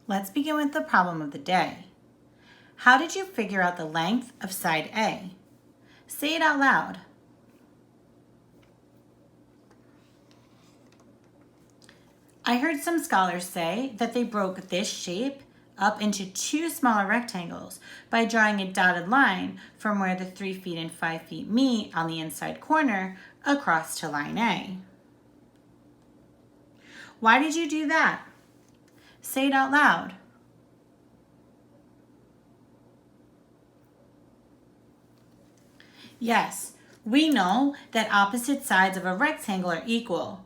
Let's begin with the problem of the day. How did you figure out the length of side A? Say it out loud. I heard some scholars say that they broke this shape up into two smaller rectangles by drawing a dotted line from where the 3 feet and 5 feet meet on the inside corner across to line A. Why did you do that? Say it out loud. Yes, we know that opposite sides of a rectangle are equal.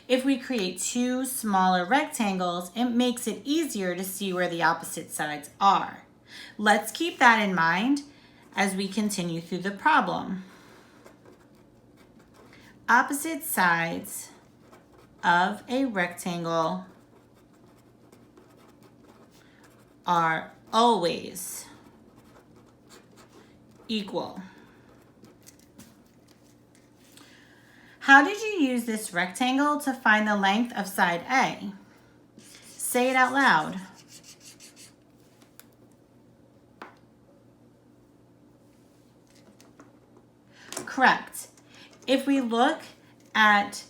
If we create two smaller rectangles, it makes it easier to see where the opposite sides are. Let's keep that in mind as we continue through the problem. Opposite sides of a rectangle are always equal. How did you use this rectangle to find the length of side A? Say it out loud. Correct. If we look at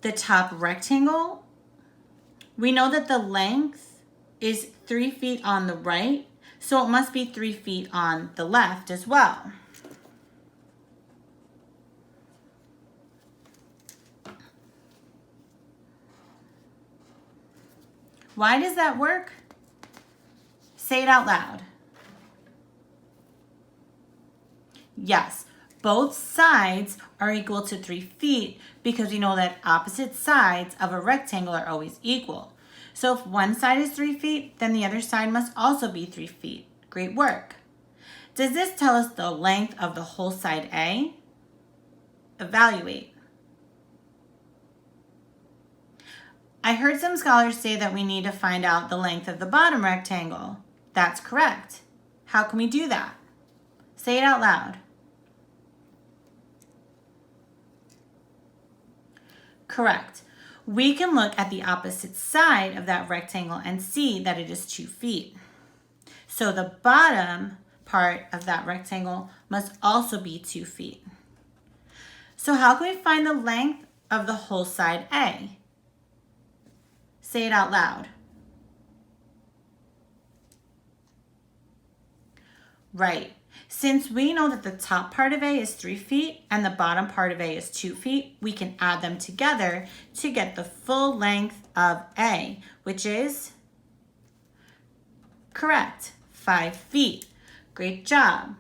the top rectangle, we know that the length is 3 feet on the right, so it must be 3 feet on the left as well. Why does that work? Say it out loud. Yes, both sides are equal to 3 feet because we know that opposite sides of a rectangle are always equal. So if one side is 3 feet, then the other side must also be 3 feet. Great work. Does this tell us the length of the whole side A? Evaluate. I heard some scholars say that we need to find out the length of the bottom rectangle. That's correct. How can we do that? Say it out loud. Correct. We can look at the opposite side of that rectangle and see that it is 2 feet. So the bottom part of that rectangle must also be 2 feet. So how can we find the length of the whole side A? Say it out loud. Right. Since we know that the top part of A is 3 feet and the bottom part of A is 2 feet, we can add them together to get the full length of A, which is correct, 5 feet. Great job.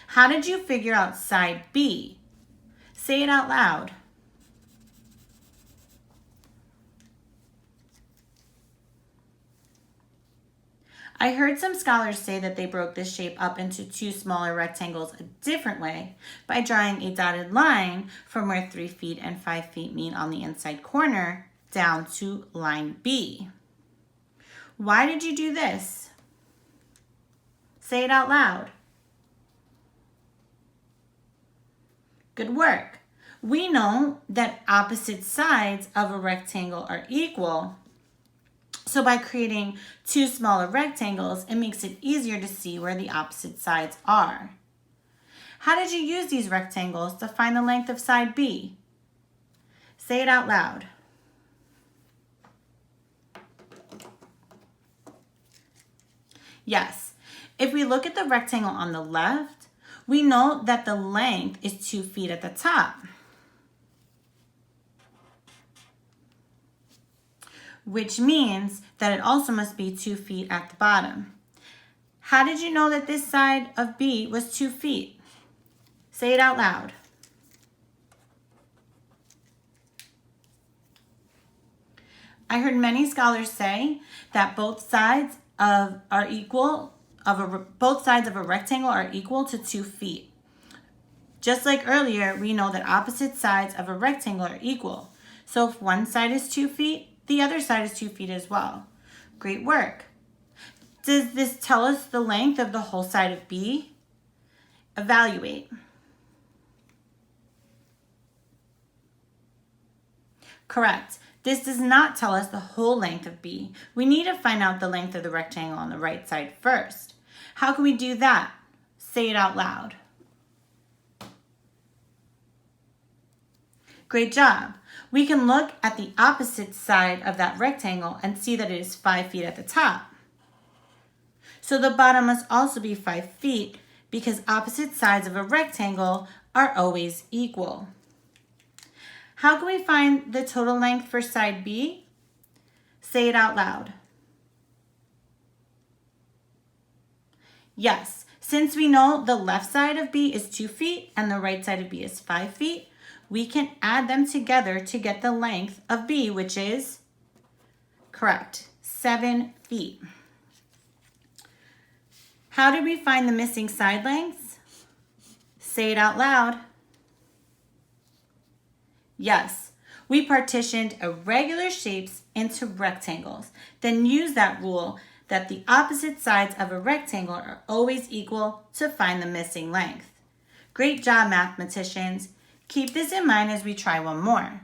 How did you figure out side B? Say it out loud. I heard some scholars say that they broke this shape up into two smaller rectangles a different way by drawing a dotted line from where 3 feet and 5 feet meet on the inside corner down to line B. Why did you do this? Say it out loud. Good work. We know that opposite sides of a rectangle are equal. So by creating two smaller rectangles, it makes it easier to see where the opposite sides are. How did you use these rectangles to find the length of side B? Say it out loud. Yes, if we look at the rectangle on the left, we know that the length is 2 feet at the top, which means that it also must be 2 feet at the bottom. How did you know that this side of B was 2 feet? Say it out loud. I heard many scholars say that both sides of a rectangle are equal to 2 feet. Just like earlier, we know that opposite sides of a rectangle are equal. So if one side is 2 feet, the other side is 2 feet as well. Great work. Does this tell us the length of the whole side of B? Evaluate. Correct. This does not tell us the whole length of B. We need to find out the length of the rectangle on the right side first. How can we do that? Say it out loud. Great job. We can look at the opposite side of that rectangle and see that it is 5 feet at the top. So the bottom must also be 5 feet because opposite sides of a rectangle are always equal. How can we find the total length for side B? Say it out loud. Yes, since we know the left side of B is 2 feet and the right side of B is 5 feet, we can add them together to get the length of B, which is, correct, 7 feet. How did we find the missing side lengths? Say it out loud. Yes, we partitioned irregular shapes into rectangles, then used that rule that the opposite sides of a rectangle are always equal to find the missing length. Great job, mathematicians. Keep this in mind as we try one more.